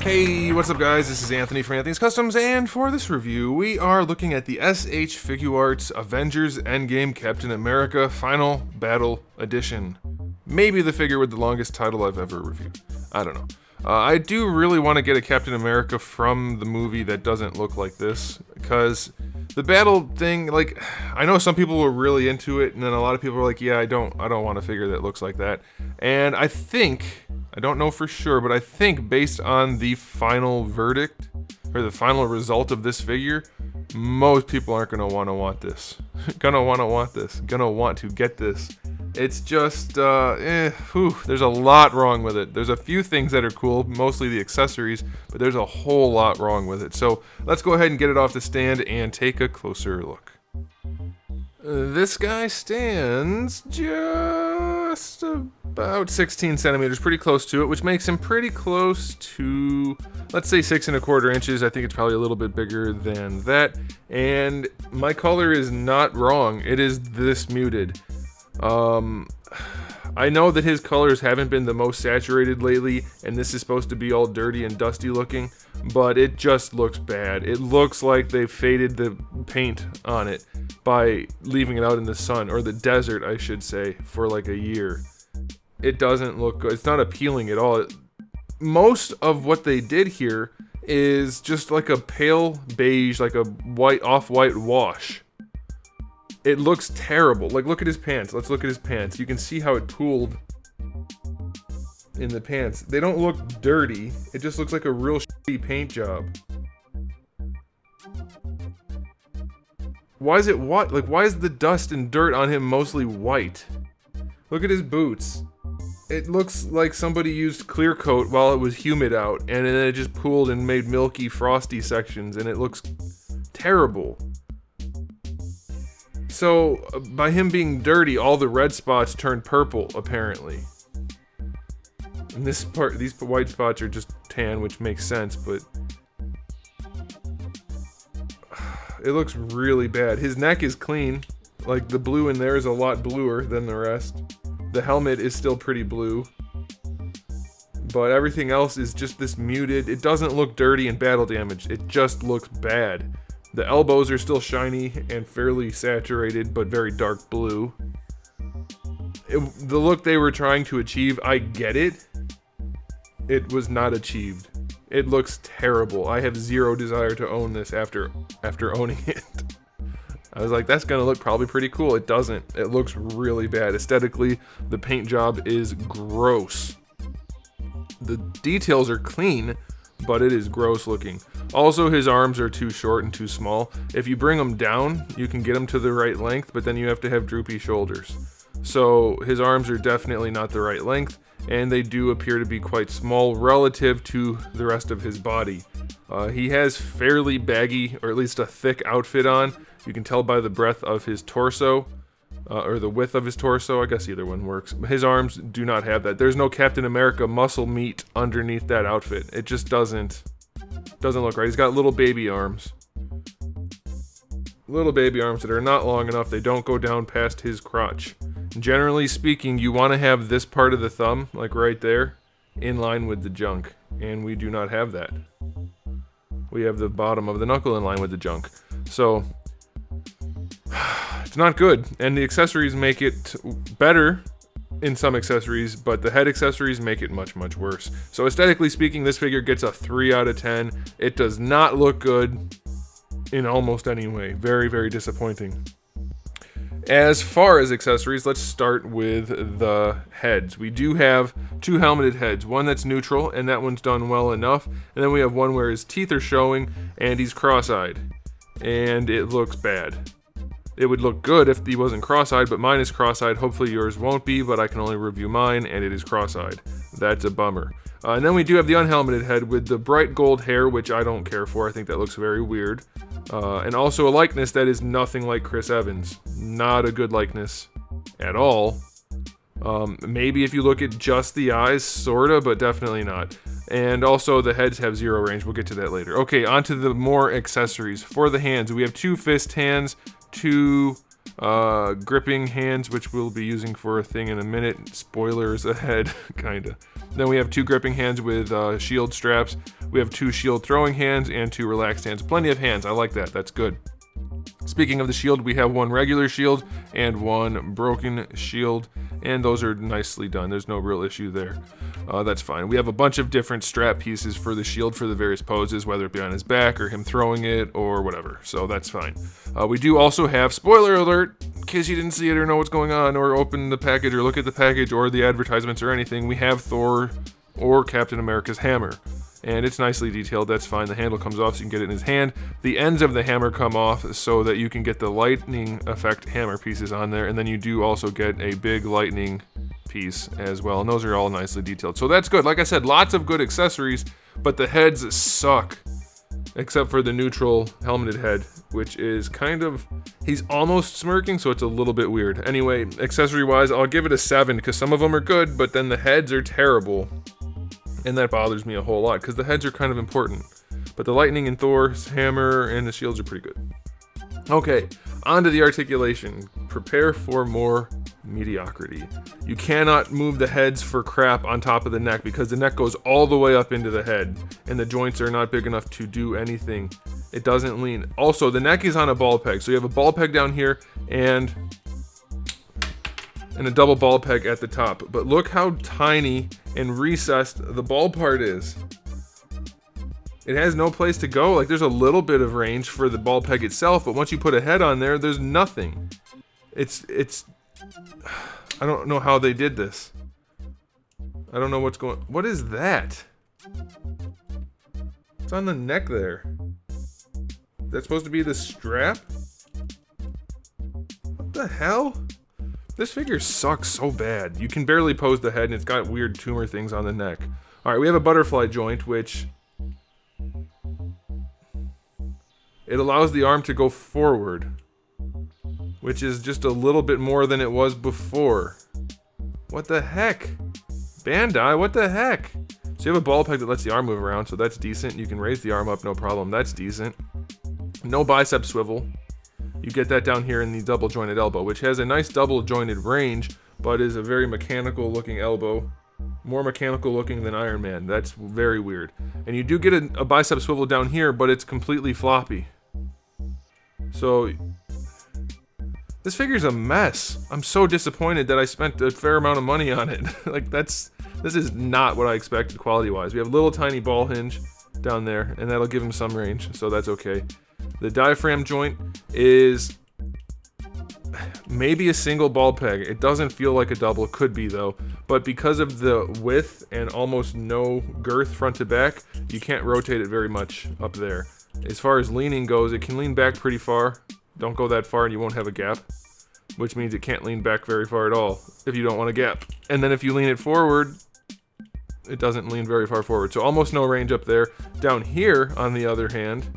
Hey, what's up guys? This is Anthony from Anthony's Customs, and for this review, we are looking at the SH Figuarts Avengers Endgame Captain America Final Battle Edition. Maybe the figure with the longest title I've ever reviewed. I don't know. I do really want to get a Captain America from the movie that doesn't look like this, because the battle thing, like, I know some people were really into it, and then a lot of people were like, yeah, I don't want a figure that looks like that. And I think, I don't know for sure, but I think based on the final verdict, or the final result of this figure, most people aren't going to want this. Gonna want to get this. It's just, there's a lot wrong with it. There's a few things that are cool, mostly the accessories, but there's a whole lot wrong with it. So let's go ahead and get it off the stand and take a closer look. This guy stands just about 16 centimeters, pretty close to it, which makes him pretty close to, let's say, 6 1/4 inches. I think it's probably a little bit bigger than that. And my color is not wrong. It is this muted. I know that his colors haven't been the most saturated lately, and this is supposed to be all dirty and dusty looking, but it just looks bad. It looks like they faded the paint on it by leaving it out in the sun, or the desert, I should say, for like a year. It doesn't look good. It's not appealing at all. Most of what they did here is just like a pale beige, like a white, off-white wash. It looks terrible. Like, look at his pants. Let's look at his pants. You can see how it pooled in the pants. They don't look dirty. It just looks like a real shitty paint job. Why is it white? Like, why is the dust and dirt on him mostly white? Look at his boots. It looks like somebody used clear coat while it was humid out, and then it just pooled and made milky, frosty sections, and it looks terrible. So, by him being dirty, all the red spots turned purple, apparently. And this part, these white spots are just tan, which makes sense, but it looks really bad. His neck is clean. Like, the blue in there is a lot bluer than the rest. The helmet is still pretty blue. But everything else is just this muted. It doesn't look dirty and battle damaged. It just looks bad. The elbows are still shiny and fairly saturated, but very dark blue. The look they were trying to achieve, I get it. It was not achieved. It looks terrible. I have zero desire to own this after owning it. I was like, that's gonna look probably pretty cool. It doesn't. It looks really bad. Aesthetically, the paint job is gross. The details are clean, but it is gross looking. Also, his arms are too short and too small. If you bring them down, you can get them to the right length, but then you have to have droopy shoulders. So his arms are definitely not the right length, and they do appear to be quite small relative to the rest of his body. He has fairly baggy, or at least a thick outfit on. You can tell by the breadth of his torso, or the width of his torso. I guess either one works. His arms do not have that. There's no Captain America muscle meat underneath that outfit. It just doesn't look right. He's got little baby arms. Little baby arms that are not long enough. They don't go down past his crotch. Generally speaking, you want to have this part of the thumb, like right there, in line with the junk. And we do not have that. We have the bottom of the knuckle in line with the junk. So, it's not good. And the accessories make it better in some accessories, but the head accessories make it much, much worse. So aesthetically speaking, this figure gets a 3 out of 10. It does not look good in almost any way. Very, very disappointing. As far as accessories, let's start with the heads. We do have 2 helmeted heads. One that's neutral, and that one's done well enough. And then we have one where his teeth are showing, and he's cross-eyed. And it looks bad. It would look good if he wasn't cross-eyed, but mine is cross-eyed. Hopefully yours won't be, but I can only review mine, and it is cross-eyed. That's a bummer. And then we do have the unhelmeted head with the bright gold hair, which I don't care for. I think that looks very weird. And also a likeness that is nothing like Chris Evans. Not a good likeness at all. Maybe if you look at just the eyes, sorta, but definitely not. And also the heads have 0 range. We'll get to that later. Okay, on to the more accessories. For the hands, we have 2 fist hands, 2 Gripping hands, which we'll be using for a thing in a minute. Spoilers ahead, kinda. Then we have 2 gripping hands with shield straps. We have 2 shield throwing hands and 2 relaxed hands. Plenty of hands, I like that, that's good. Speaking of the shield, we have 1 regular shield and 1 broken shield, and those are nicely done. There's no real issue there. That's fine. We have a bunch of different strap pieces for the shield for the various poses, whether it be on his back or him throwing it or whatever, so that's fine. We do also have, spoiler alert, in case you didn't see it or know what's going on or open the package or look at the package or the advertisements or anything, we have Thor or Captain America's hammer. And it's nicely detailed, that's fine. The handle comes off so you can get it in his hand. The ends of the hammer come off so that you can get the lightning effect hammer pieces on there, and then you do also get a big lightning piece as well, and those are all nicely detailed. So that's good. Like I said, lots of good accessories, but the heads suck. Except for the neutral helmeted head, which is kind of, he's almost smirking, so it's a little bit weird. Anyway, accessory-wise, I'll give it a 7, because some of them are good, but then the heads are terrible. And that bothers me a whole lot, because the heads are kind of important. But the lightning and Thor's hammer and the shields are pretty good. Okay, on to the articulation. Prepare for more mediocrity. You cannot move the heads for crap on top of the neck, because the neck goes all the way up into the head, and the joints are not big enough to do anything. It doesn't lean. Also, the neck is on a ball peg, so you have a ball peg down here, and a double ball peg at the top. But look how tiny and recessed the ball part is. It has no place to go. Like, there's a little bit of range for the ball peg itself, but once you put a head on there, there's nothing. It's I don't know how they did this. I don't know what's going. What is that? It's on the neck there. Is that supposed to be the strap? What the hell? This figure sucks so bad. You can barely pose the head, and it's got weird tumor things on the neck. Alright, we have a butterfly joint, which it allows the arm to go forward, which is just a little bit more than it was before. What the heck? Bandai, what the heck? So you have a ball peg that lets the arm move around, so that's decent. You can raise the arm up, no problem. That's decent. No bicep swivel. You get that down here in the double jointed elbow, which has a nice double jointed range, but is a very mechanical looking elbow. More mechanical looking than Iron Man. That's very weird. And you do get a bicep swivel down here, but it's completely floppy. So this figure's a mess. I'm so disappointed that I spent a fair amount of money on it. Like, this is not what I expected quality-wise. We have a little tiny ball hinge down there, and that'll give him some range, so that's okay. The diaphragm joint is maybe a single ball peg. It doesn't feel like a double, could be though. But because of the width and almost no girth front to back, you can't rotate it very much up there. As far as leaning goes, it can lean back pretty far. Don't go that far and you won't have a gap, which means it can't lean back very far at all if you don't want a gap. And then if you lean it forward, it doesn't lean very far forward. So almost no range up there. Down here, on the other hand,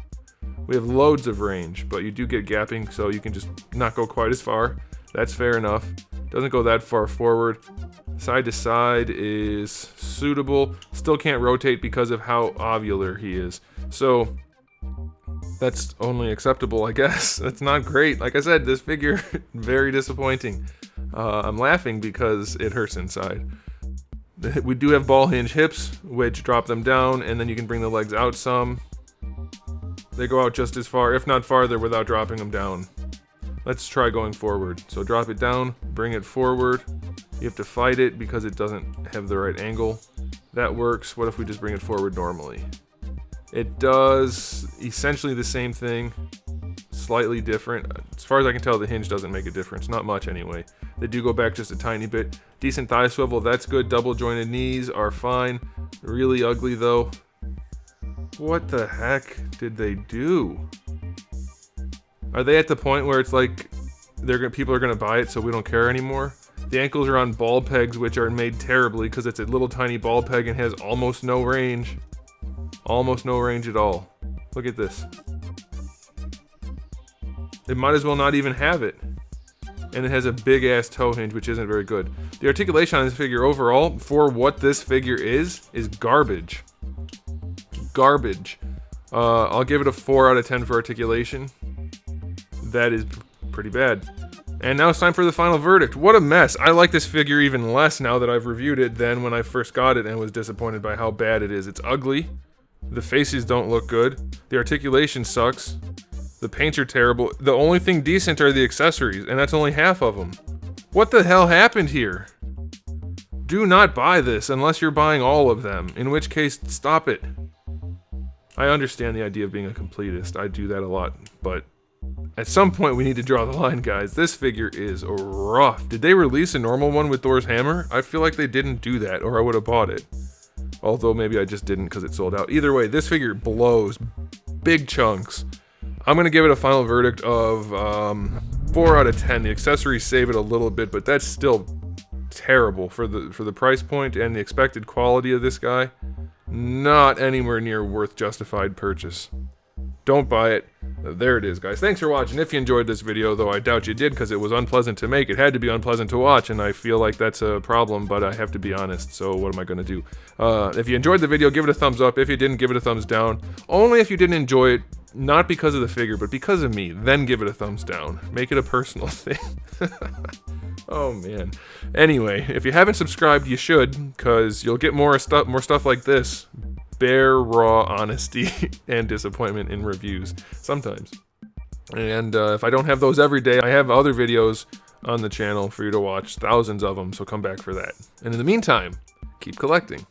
we have loads of range, but you do get gapping, so you can just not go quite as far. That's fair enough. Doesn't go that far forward. Side to side is suitable. Still can't rotate because of how ovular he is. So that's only acceptable, I guess. That's not great. Like I said, this figure, very disappointing. I'm laughing because it hurts inside. We do have ball hinge hips, which drop them down, and then you can bring the legs out some. They go out just as far, if not farther, without dropping them down. Let's try going forward. So drop it down, bring it forward. You have to fight it because it doesn't have the right angle. That works. What if we just bring it forward normally? It does essentially the same thing, slightly different. As far as I can tell, the hinge doesn't make a difference. Not much anyway. They do go back just a tiny bit. Decent thigh swivel, that's good. Double jointed knees are fine. Really ugly though. What the heck did they do? Are they at the point where it's like people are gonna buy it so we don't care anymore? The ankles are on ball pegs, which are made terribly because it's a little tiny ball peg and has almost no range. Almost no range at all. Look at this. It might as well not even have it. And it has a big ass toe hinge, which isn't very good. The articulation on this figure overall, for what this figure is garbage. Garbage. I'll give it a 4 out of 10 for articulation. That is pretty bad. And now it's time for the final verdict. What a mess. I like this figure even less now that I've reviewed it than when I first got it and was disappointed by how bad it is. It's ugly. The faces don't look good. The articulation sucks. The paints are terrible. The only thing decent are the accessories, and that's only half of them. What the hell happened here? Do not buy this unless you're buying all of them, in which case, stop it. I understand the idea of being a completist. I do that a lot, but at some point we need to draw the line, guys. This figure is rough. Did they release a normal one with Thor's hammer? I feel like they didn't do that, or I would have bought it. Although maybe I just didn't because it sold out. Either way, this figure blows. Big chunks. I'm going to give it a final verdict of 4 out of 10. The accessories save it a little bit, but that's still terrible for the price point and the expected quality of this guy. Not anywhere near worth justified purchase. Don't buy it. There it is, guys. Thanks for watching. If you enjoyed this video, though I doubt you did because it was unpleasant to make. It had to be unpleasant to watch, and I feel like that's a problem, but I have to be honest, so what am I going to do? If you enjoyed the video, give it a thumbs up. If you didn't, give it a thumbs down. Only if you didn't enjoy it, not because of the figure, but because of me, then give it a thumbs down. Make it a personal thing. Oh, man. Anyway, if you haven't subscribed, you should, because you'll get more stuff like this. Bare, raw honesty and disappointment in reviews, sometimes. And if I don't have those every day, I have other videos on the channel for you to watch, thousands of them, so come back for that. And in the meantime, keep collecting.